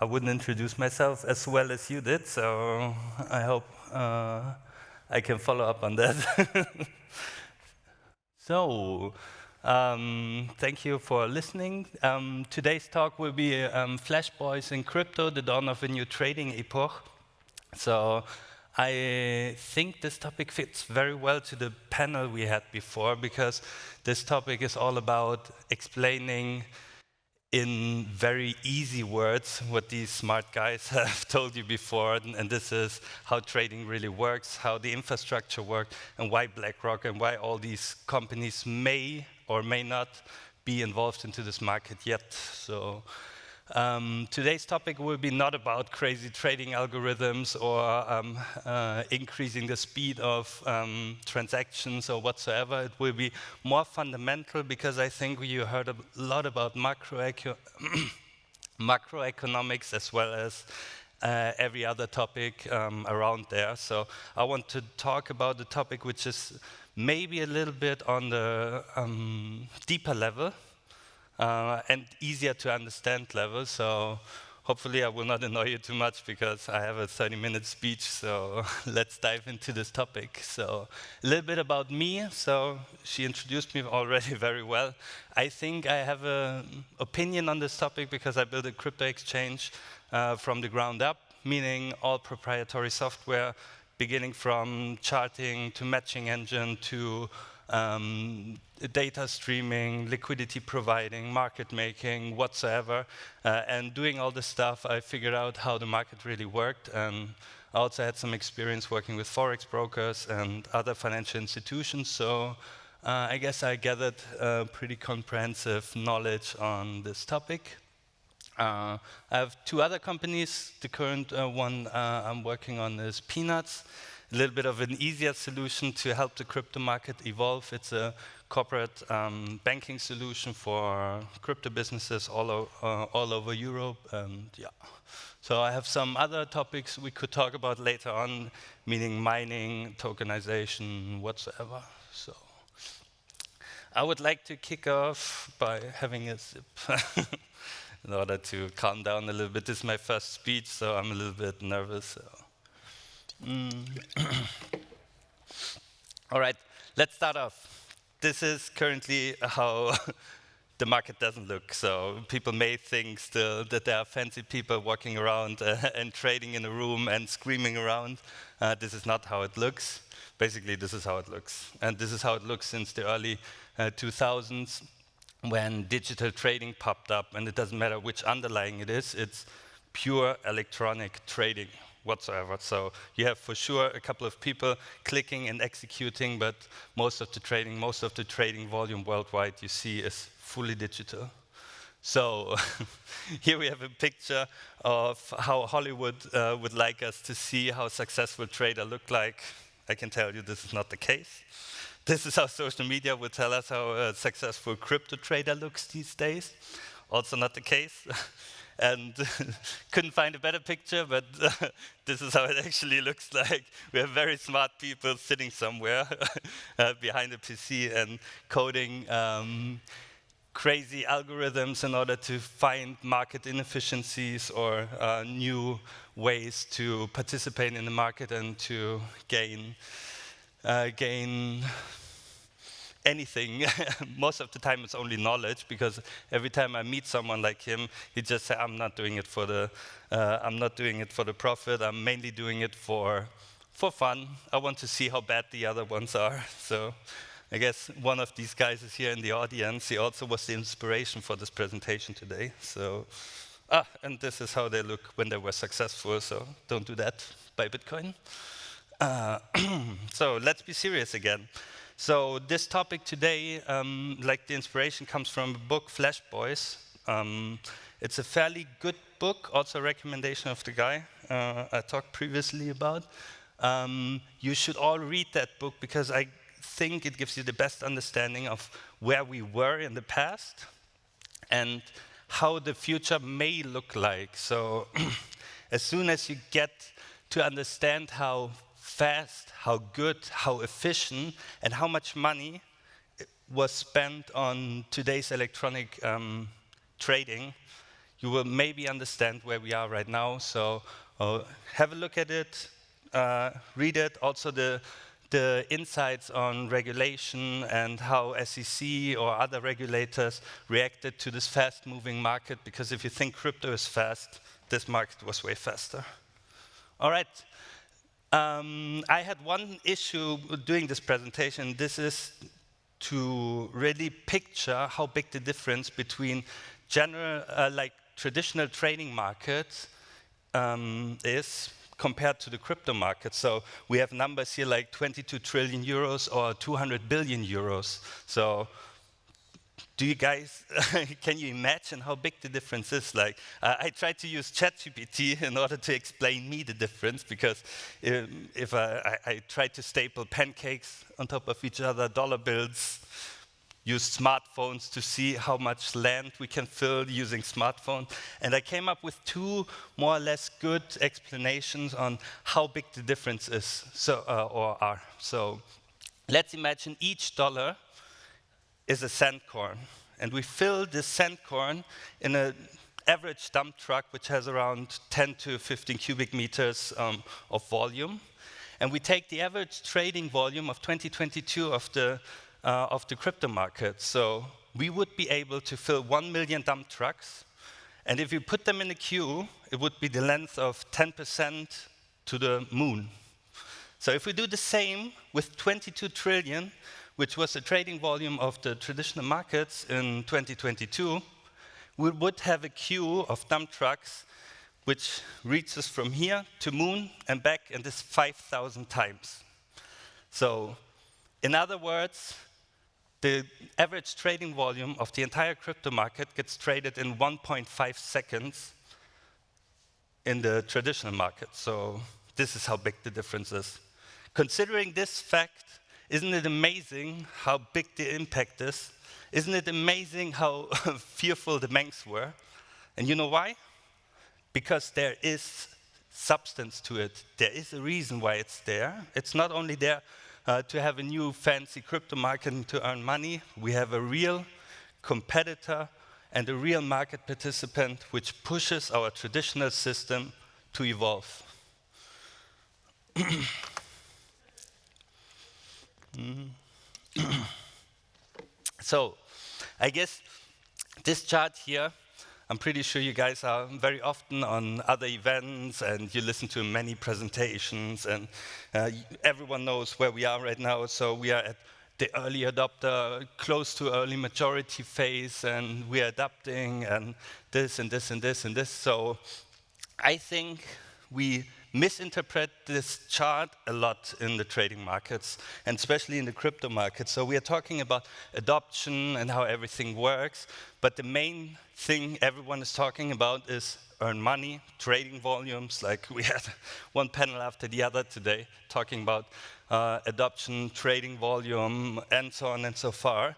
I wouldn't introduce myself as well as you did, so I hope I can follow up on that. So, thank you for listening. Today's talk will be Flash Boys in Crypto, the dawn of a new trading epoch. So I think this topic fits very well to the panel we had before, because this topic is all about explaining in very easy words what these smart guys have told you before, and this is how trading really works, how the infrastructure works, and why BlackRock and why all these companies may or may not be involved into this market yet. So today's topic will be not about crazy trading algorithms or increasing the speed of transactions or whatsoever. It will be more fundamental, because I think you heard a lot about macroeconomics as well as every other topic around there. So I want to talk about the topic which is maybe a little bit on the deeper level, and easier to understand level. So hopefully I will not annoy you too much, because I have a 30-minute speech, so let's dive into this topic. So a little bit about me. So she introduced me already very well. I think I have an opinion on this topic because I built a crypto exchange from the ground up, meaning all proprietary software, beginning from charting to matching engine to data streaming, liquidity providing, market making, whatsoever. And doing all this stuff, I figured out how the market really worked. And I also had some experience working with forex brokers and other financial institutions. So I guess I gathered pretty comprehensive knowledge on this topic. I have two other companies. The current one I'm working on is Peanuds. A little bit of an easier solution to help the crypto market evolve. It's a corporate banking solution for crypto businesses all over Europe. And yeah, so I have some other topics we could talk about later on, meaning mining, tokenization, whatsoever. So I would like to kick off by having a sip in order to calm down a little bit. This is my first speech, so I'm a little bit nervous. So. All right, let's start off. This is currently how the market doesn't look. So people may think still that there are fancy people walking around and trading in a room and screaming around. This is not how it looks. Basically, this is how it looks. And this is how it looks since the early 2000s, when digital trading popped up. And it doesn't matter which underlying it is, it's pure electronic trading whatsoever. So you have for sure a couple of people clicking and executing, but most of the trading volume worldwide you see is fully digital. So here we have a picture of how Hollywood would like us to see how successful trader look like. I can tell you this is not the case. This is how social media would tell us how a successful crypto trader looks these days. Also not the case. And couldn't find a better picture, but this is how it actually looks like. We have very smart people sitting somewhere behind a PC and coding crazy algorithms in order to find market inefficiencies or new ways to participate in the market and to gain anything. Most of the time it's only knowledge, because every time I meet someone like him, he just says, I'm not doing it for the profit. I'm mainly doing it for fun. I want to see how bad the other ones are. So I guess one of these guys is here in the audience. He also was the inspiration for this presentation today. So and this is how they look when they were successful. So don't do that. Buy Bitcoin. So let's be serious again. So this topic today, like the inspiration comes from a book, Flash Boys. It's a fairly good book, also a recommendation of the guy I talked previously about. You should all read that book, because I think it gives you the best understanding of where we were in the past and how the future may look like. So as soon as you get to understand how fast, how good, how efficient, and how much money was spent on today's electronic trading, you will maybe understand where we are right now. So have a look at it, read it. Also the insights on regulation and how SEC or other regulators reacted to this fast-moving market, because if you think crypto is fast, this market was way faster. All right. I had one issue doing this presentation. This is to really picture how big the difference between traditional trading markets is compared to the crypto market. So we have numbers here like 22 trillion euros or 200 billion euros. So do you guys, can you imagine how big the difference is? Like, I tried to use ChatGPT in order to explain me the difference, because if I tried to staple pancakes on top of each other, dollar bills, use smartphones to see how much land we can fill using smartphones. And I came up with two more or less good explanations on how big the difference is, or are. So let's imagine each dollar is a sand corn. And we fill this sand corn in an average dump truck, which has around 10 to 15 cubic meters of volume. And we take the average trading volume of 2022 of the crypto market. So we would be able to fill 1 million dump trucks. And if you put them in a queue, it would be the length of 10% to the moon. So if we do the same with 22 trillion, which was the trading volume of the traditional markets in 2022, we would have a queue of dump trucks which reaches from here to moon and back, and this 5,000 times. So in other words, the average trading volume of the entire crypto market gets traded in 1.5 seconds in the traditional market. So this is how big the difference is. Considering this fact, isn't it amazing how big the impact is? Isn't it amazing how fearful the banks were? And you know why? Because there is substance to it. There is a reason why it's there. It's not only there to have a new fancy crypto market and to earn money. We have a real competitor and a real market participant which pushes our traditional system to evolve. So, I guess this chart here, I'm pretty sure you guys are very often on other events and you listen to many presentations, and everyone knows where we are right now. So we are at the early adopter, close to early majority phase, and we are adapting, and this and this and this and this. So I think we misinterpret this chart a lot in the trading markets, and especially in the crypto market. So we are talking about adoption and how everything works, but the main thing everyone is talking about is earn money, trading volumes. Like we had one panel after the other today talking about adoption, trading volume, and so on and so far.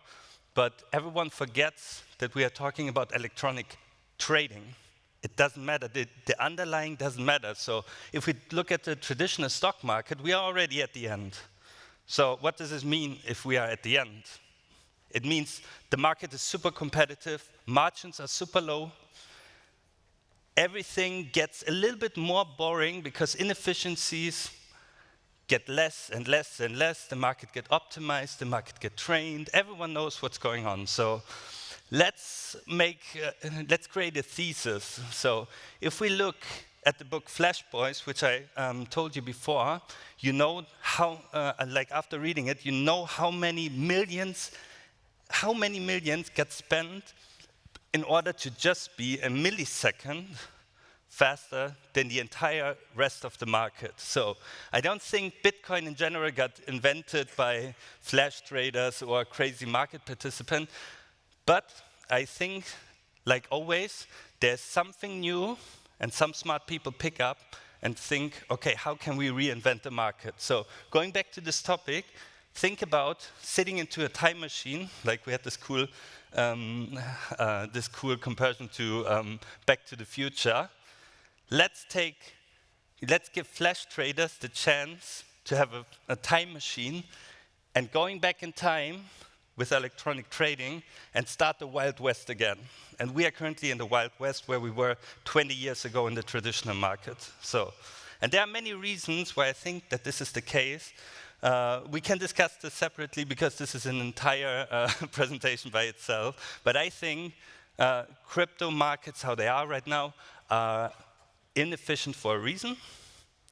But everyone forgets that we are talking about electronic trading. It doesn't matter, the underlying doesn't matter. So if we look at the traditional stock market, we are already at the end. So what does this mean if we are at the end? It means the market is super competitive, margins are super low, everything gets a little bit more boring because inefficiencies get less and less and less, the market gets optimized, the market gets trained, everyone knows what's going on. So let's create a thesis. So if we look at the book Flash Boys, which I told you before, you know how, after reading it, you know how many millions get spent in order to just be a millisecond faster than the entire rest of the market. So I don't think Bitcoin in general got invented by flash traders or crazy market participants. But I think, like always, there's something new, and some smart people pick up and think, okay, how can we reinvent the market? So going back to this topic, think about sitting into a time machine, like we had this cool comparison to Back to the Future. Let's give flash traders the chance to have a time machine, and going back in time with electronic trading and start the Wild West again. And we are currently in the Wild West where we were 20 years ago in the traditional market. And there are many reasons why I think that this is the case. We can discuss this separately because this is an entire presentation by itself. But I think crypto markets, how they are right now, are inefficient for a reason.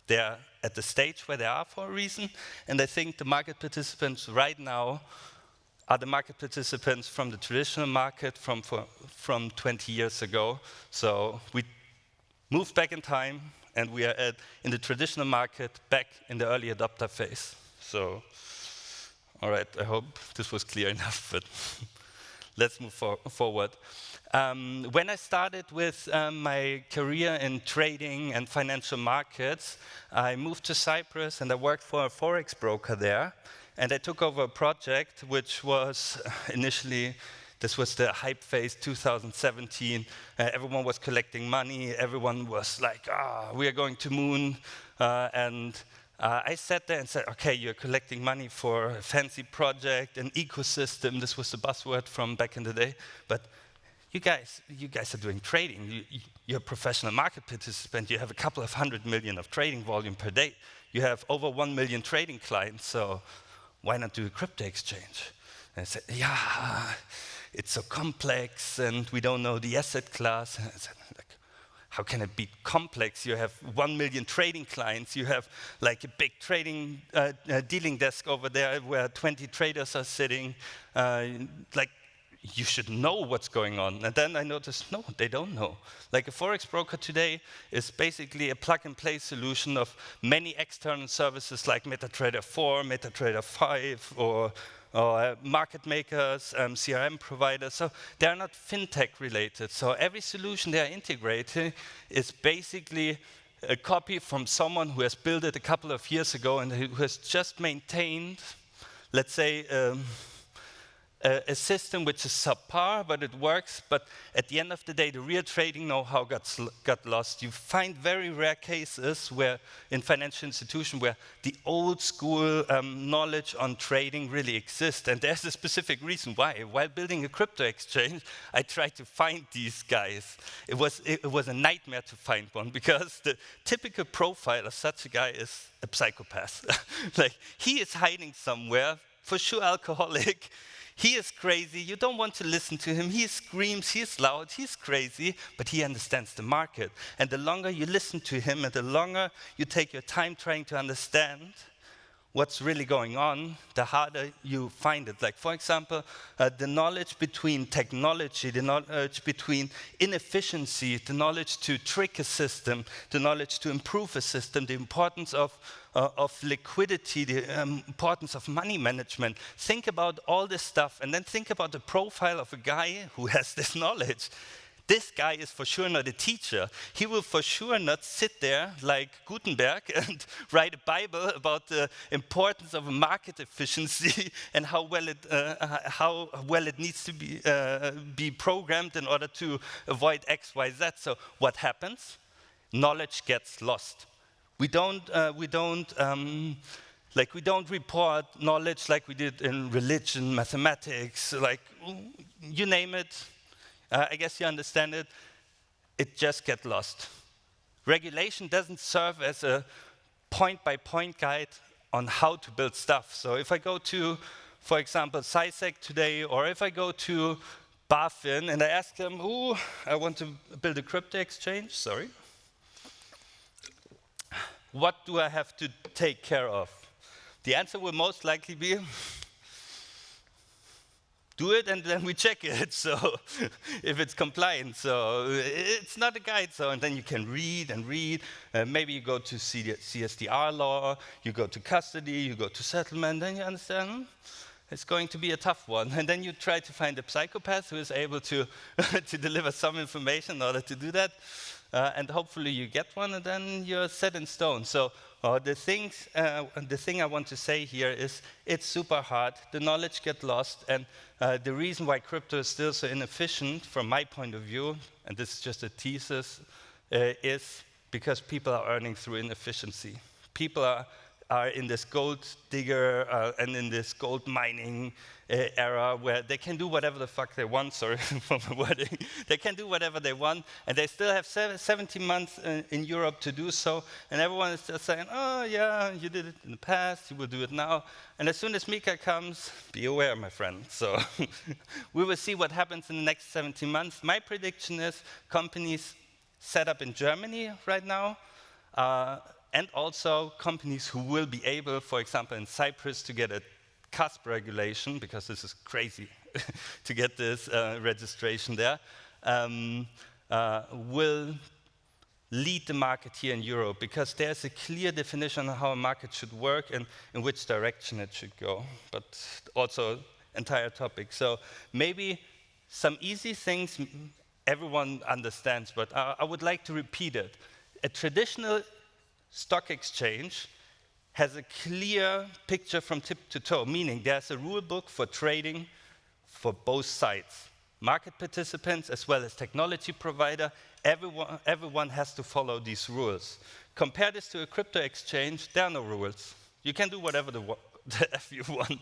They are at the stage where they are for a reason. And I think the market participants right now are the market participants from the traditional market from 20 years ago. So we moved back in time, and we are in the traditional market back in the early adopter phase. So, all right, I hope this was clear enough, but let's move forward. When I started with my career in trading and financial markets, I moved to Cyprus and I worked for a forex broker there. And I took over a project which was initially, this was the hype phase 2017. Everyone was collecting money. Everyone was like, we are going to moon. I sat there and said, okay, you're collecting money for a fancy project, an ecosystem. This was the buzzword from back in the day. But you guys are doing trading. You're a professional market participant. You have a couple of 100 million of trading volume per day. You have over 1 million trading clients. So why not do a crypto exchange? And I said, yeah, it's so complex, and we don't know the asset class. And I said, like, how can it be complex? You have 1 million trading clients. You have like a big trading dealing desk over there where 20 traders are sitting. Like, you should know what's going on. And then I noticed, no, they don't know. Like a forex broker today is basically a plug-and-play solution of many external services like MetaTrader 4, MetaTrader 5, or market makers, CRM providers. So they're not fintech related. So every solution they are integrating is basically a copy from someone who has built it a couple of years ago and who has just maintained, let's say, a system which is subpar, but it works. But at the end of the day, the real trading know-how got lost. You find very rare cases where, in financial institutions, where the old school knowledge on trading really exists. And there's a specific reason why. While building a crypto exchange, I tried to find these guys. It was a nightmare to find one because the typical profile of such a guy is a psychopath. Like, he is hiding somewhere, for sure alcoholic. He is crazy, you don't want to listen to him, he screams, he's loud, he's crazy, but he understands the market. And the longer you listen to him and the longer you take your time trying to understand what's really going on, the harder you find it. Like, for example, the knowledge between technology, the knowledge between inefficiency, the knowledge to trick a system, the knowledge to improve a system, the importance of liquidity, the importance of money management. Think about all this stuff and then think about the profile of a guy who has this knowledge. This guy is for sure not a teacher. He will for sure not sit there like Gutenberg and write a Bible about the importance of market efficiency and how well it needs to be programmed in order to avoid X, Y, Z. So what happens? Knowledge gets lost. We don't report knowledge like we did in religion, mathematics, like you name it. I guess you understand it. It just gets lost. Regulation doesn't serve as a point-by-point guide on how to build stuff. So if I go to, for example, SciSec today, or if I go to BaFin and I ask them, I want to build a crypto exchange, sorry. What do I have to take care of? The answer will most likely be, do it and then we check it, so if it's compliant. So it's not a guide, so and then you can read and read. Maybe you go to CSDR law, you go to custody, you go to settlement, then you understand it's going to be a tough one. And then you try to find a psychopath who is able to, to deliver some information in order to do that. And hopefully you get one, and then you're set in stone. So the thing I want to say here is it's super hard. The knowledge gets lost, and the reason why crypto is still so inefficient, from my point of view, and this is just a thesis, is because people are earning through inefficiency. People are are in this gold digger and in this gold mining era where they can do whatever the fuck they want, sorry for my wording. They can do whatever they want, and they still have 17 months in Europe to do so, and everyone is just saying, oh yeah, you did it in the past, you will do it now. And as soon as Mika comes, be aware, my friend. So we will see what happens in the next 17 months. My prediction is companies set up in Germany right now, and also companies who will be able, for example, in Cyprus to get a CASP regulation, because this is crazy to get this registration there, will lead the market here in Europe, because there's a clear definition of how a market should work and in which direction it should go, but also entire topic. So maybe some easy things everyone understands, but I would like to repeat it. A traditional stock exchange has a clear picture from tip to toe, meaning there's a rule book for trading for both sides. Market participants as well as technology provider, everyone has to follow these rules. Compare this to a crypto exchange, there are no rules. You can do whatever the F you want.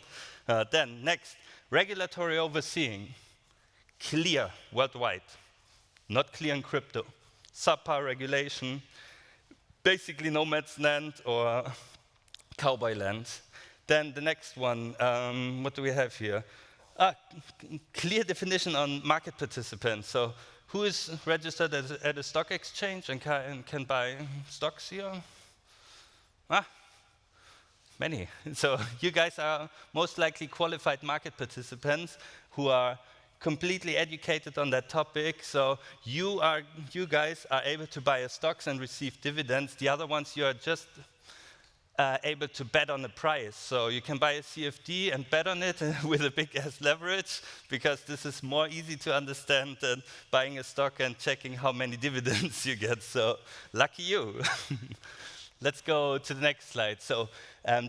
Then next, regulatory overseeing, clear worldwide, not clear in crypto. Subpar regulation, basically no man's land or cowboy land. Then the next one, what do we have here? Clear definition on market participants. So who is registered at a stock exchange and can buy stocks here? Many. So you guys are most likely qualified market participants who are completely educated on that topic. So you guys are able to buy stocks and receive dividends. The other ones, you are just able to bet on the price. So you can buy a CFD and bet on it with a big ass leverage, because this is more easy to understand than buying a stock and checking how many dividends you get. So lucky you. Let's go to the next slide. So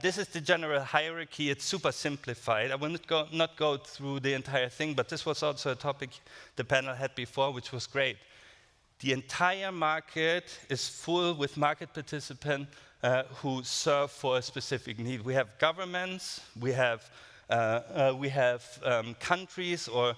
this is the general hierarchy. It's super simplified. I will not go through the entire thing, but this was also a topic the panel had before, which was great. The entire market is full with market participants who serve for a specific need. We have governments, we have countries or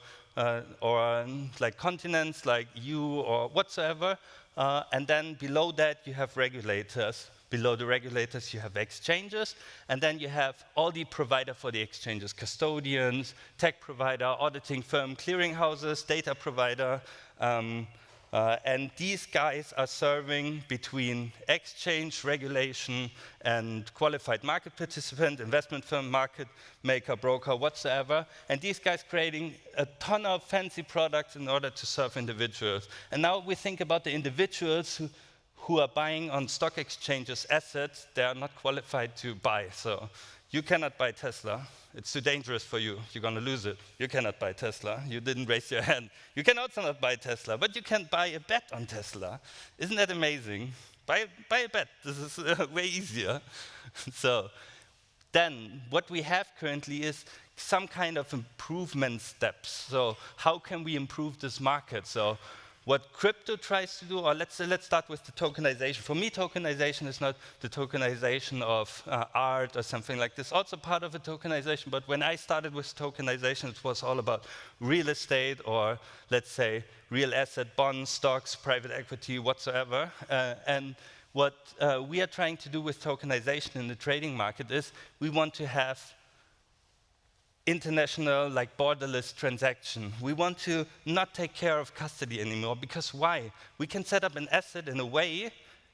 like continents like EU or whatsoever, and then below that you have regulators. Below the regulators you have exchanges, and then you have all the provider for the exchanges, custodians, tech provider, auditing firm, clearing houses, data provider, and these guys are serving between exchange, regulation, and qualified market participant, investment firm, market maker, broker, whatsoever. And these guys creating a ton of fancy products in order to serve individuals. And now we think about the individuals who are buying on stock exchanges assets they are not qualified to buy. So you cannot buy Tesla. It's too dangerous for you. You're going to lose it. You cannot buy Tesla. You didn't raise your hand. You can also not buy Tesla, but you can buy a bet on Tesla. Isn't that amazing? Buy a bet. This is way easier. So then what we have currently is some kind of improvement steps. So how can we improve this market? So what crypto tries to do, or let's start with the tokenization. For me, tokenization is not the tokenization of art or something like this. Also part of a tokenization, but when I started with tokenization, it was all about real estate or, let's say, real asset, bonds, stocks, private equity, whatsoever. And what we are trying to do with tokenization in the trading market is we want to have international, like borderless transaction. We want to not take care of custody anymore, because why? We can set up an asset in a way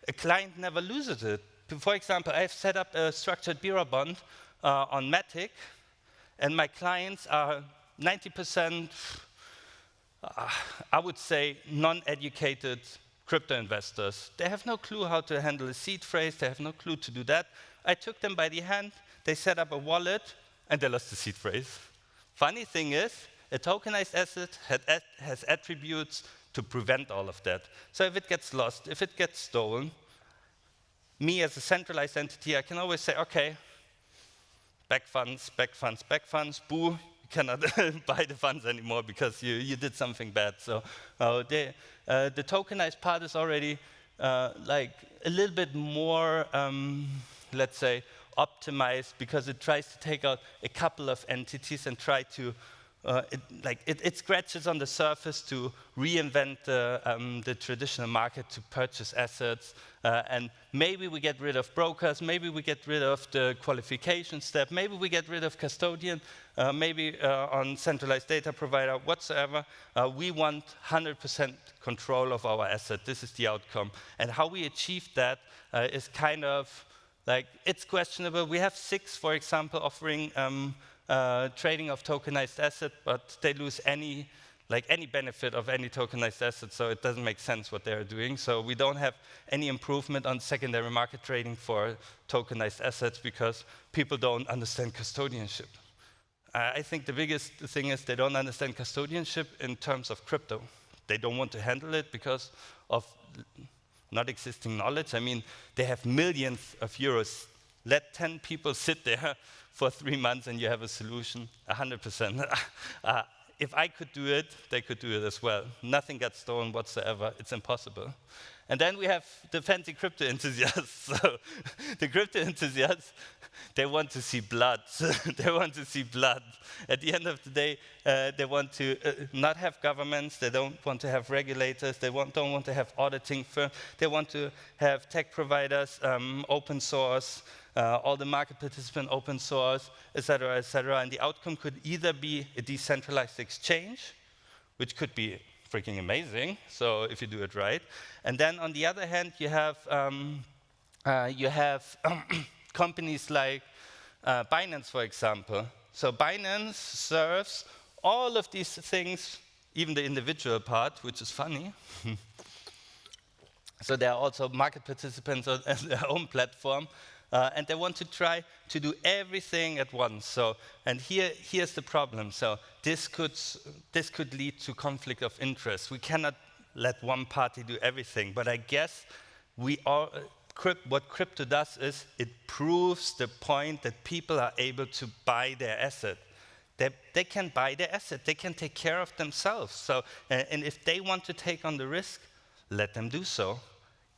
a client never loses it. For example, I've set up a structured bearer bond on Matic, and my clients are 90%, I would say, non-educated crypto investors. They have no clue how to handle a seed phrase, they have no clue to do that. I took them by the hand, they set up a wallet, and they lost the seed phrase. Funny thing is, a tokenized asset has attributes to prevent all of that. So if it gets lost, if it gets stolen, me as a centralized entity, I can always say, okay, back funds, boo, you cannot buy the funds anymore because you did something bad. So the tokenized part is already like a little bit more, let's say, optimized because it tries to take out a couple of entities and try to it scratches on the surface to reinvent the traditional market to purchase assets. And maybe we get rid of brokers, maybe we get rid of the qualification step, maybe we get rid of custodian, maybe on centralized data provider, whatsoever. We want 100% control of our asset. This is the outcome. And how we achieve that is kind of like, it's questionable. We have 6, for example, offering trading of tokenized asset, but they lose any benefit of any tokenized asset, so it doesn't make sense what they're doing. So we don't have any improvement on secondary market trading for tokenized assets because people don't understand custodianship. I think the biggest thing is they don't understand custodianship in terms of crypto. They don't want to handle it because of not existing knowledge. I mean, they have millions of euros. Let 10 people sit there for 3 months and you have a solution, 100%. If I could do it, they could do it as well. Nothing gets stolen whatsoever. It's impossible. And then we have the fancy crypto enthusiasts. So the crypto enthusiasts, they want to see blood. They want to see blood. At the end of the day, they want to not have governments. They don't want to have regulators. They don't want to have auditing firms. They want to have tech providers, open source, all the market participants open source, et cetera, and the outcome could either be a decentralized exchange, which could be freaking amazing, so if you do it right, and then on the other hand, you have companies like Binance, for example. So Binance serves all of these things, even the individual part, which is funny. So there are also market participants on their own platform. And they want to try to do everything at once. So, and here's the problem. So this could lead to conflict of interest. We cannot let one party do everything. But I guess what crypto does is it proves the point that people are able to buy their asset. They can buy their asset. They can take care of themselves. So, and if they want to take on the risk, let them do so.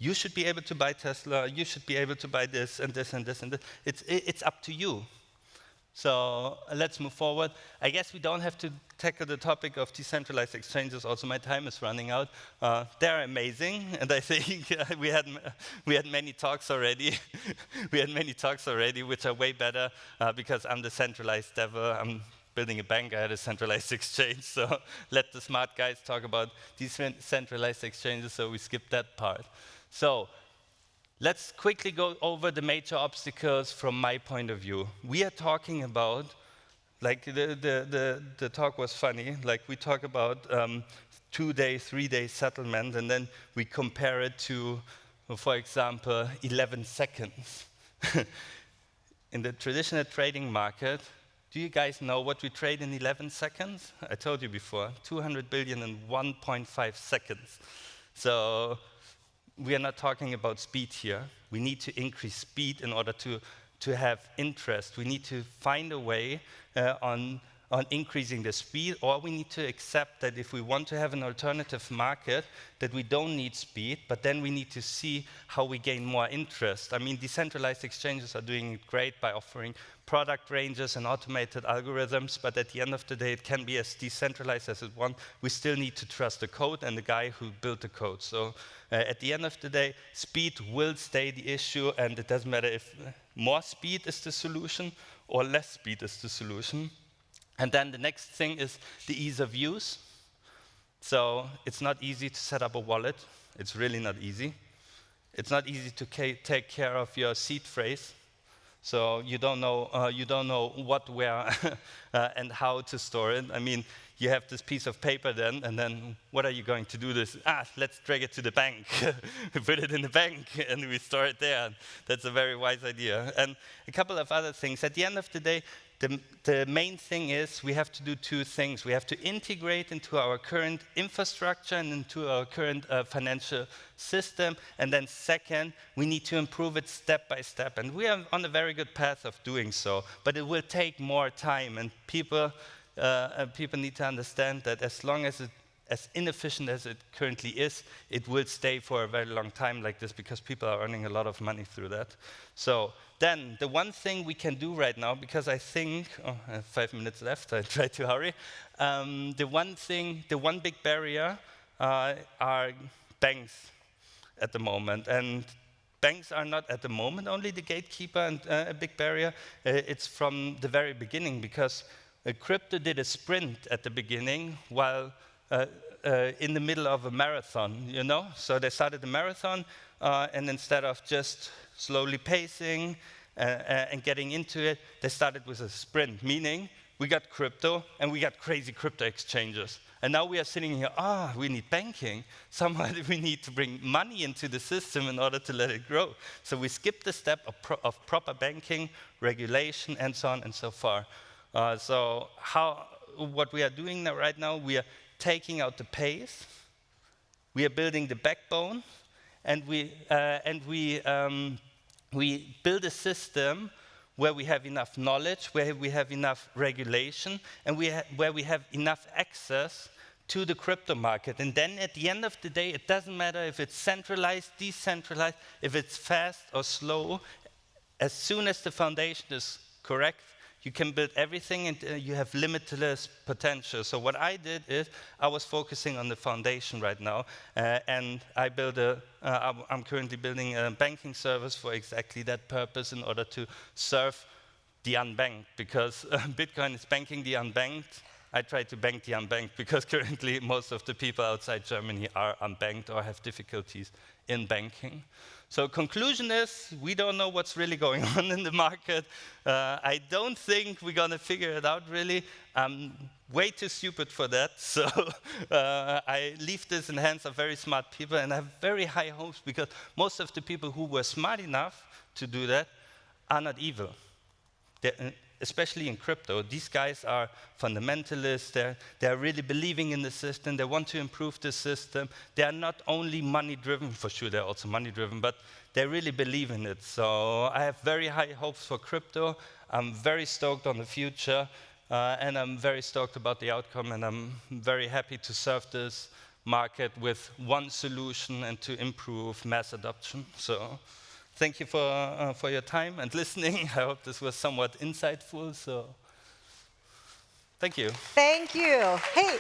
You should be able to buy Tesla, you should be able to buy this and this and this and this. It's up to you. So let's move forward. I guess we don't have to tackle the topic of decentralized exchanges. Also, my time is running out. They're amazing, and I think we had many talks already. We had many talks already, which are way better because I'm the centralized devil. I'm building a bank. I had a centralized exchange. So let the smart guys talk about decentralized exchanges. So we skipped that part. So let's quickly go over the major obstacles from my point of view. We are talking about, like the talk was funny, like we talk about 2-day, 3-day settlement, and then we compare it to, for example, 11 seconds. In the traditional trading market, do you guys know what we trade in 11 seconds? I told you before, 200 billion in 1.5 seconds. So we are not talking about speed here. We need to increase speed in order to have interest. We need to find a way on increasing the speed, or we need to accept that if we want to have an alternative market, that we don't need speed, but then we need to see how we gain more interest. I mean, decentralized exchanges are doing it great by offering product ranges and automated algorithms, but at the end of the day, it can be as decentralized as it wants. We still need to trust the code and the guy who built the code. So at the end of the day, speed will stay the issue, and it doesn't matter if more speed is the solution or less speed is the solution. And then the next thing is the ease of use. So it's not easy to set up a wallet. It's really not easy. It's not easy to take care of your seed phrase. So you don't know what, where, and how to store it. I mean, you have this piece of paper then, and then what are you going to do this? Let's drag it to the bank. We put it in the bank, and we store it there. That's a very wise idea. And a couple of other things. At the end of the day, the main thing is we have to do 2 things. We have to integrate into our current infrastructure and into our current financial system. And then second, we need to improve it step by step. And we are on a very good path of doing so. But it will take more time. And people need to understand that as long as it as inefficient as it currently is, it will stay for a very long time like this because people are earning a lot of money through that. So then the one thing we can do right now, because I think, I have 5 minutes left, I try to hurry. The one big barrier are banks at the moment. And banks are not at the moment only the gatekeeper and a big barrier. It's from the very beginning, because crypto did a sprint at the beginning while in the middle of a marathon, you know? So they started the marathon, and instead of just slowly pacing and getting into it, they started with a sprint, meaning we got crypto and we got crazy crypto exchanges. And now we are sitting here, we need banking. Somehow we need to bring money into the system in order to let it grow. So we skipped the step of proper banking, regulation, and so on and so far. What we are doing right now, we are taking out the pace, we are building the backbone, and we build a system where we have enough knowledge, where we have enough regulation, and where we have enough access to the crypto market. And then at the end of the day, it doesn't matter if it's centralized, decentralized, if it's fast or slow. As soon as the foundation is correct, you can build everything, and you have limitless potential. So what I did is, I was focusing on the foundation right now, and I'm currently building a banking service for exactly that purpose, in order to serve the unbanked, because Bitcoin is banking the unbanked. I try to bank the unbanked, because currently most of the people outside Germany are unbanked or have difficulties in banking. So conclusion is, we don't know what's really going on in the market. I don't think we're going to figure it out, really. I'm way too stupid for that. So I leave this in the hands of very smart people, and I have very high hopes, because most of the people who were smart enough to do that are not evil. Especially in crypto, these guys are fundamentalists. They're really believing in the system. They want to improve the system. They are not only money-driven, for sure they're also money-driven, but they really believe in it. So I have very high hopes for crypto. I'm very stoked on the future, and I'm very stoked about the outcome, and I'm very happy to serve this market with one solution and to improve mass adoption. So thank you for your time and listening. I hope this was somewhat insightful. So thank you. Thank you. Hey.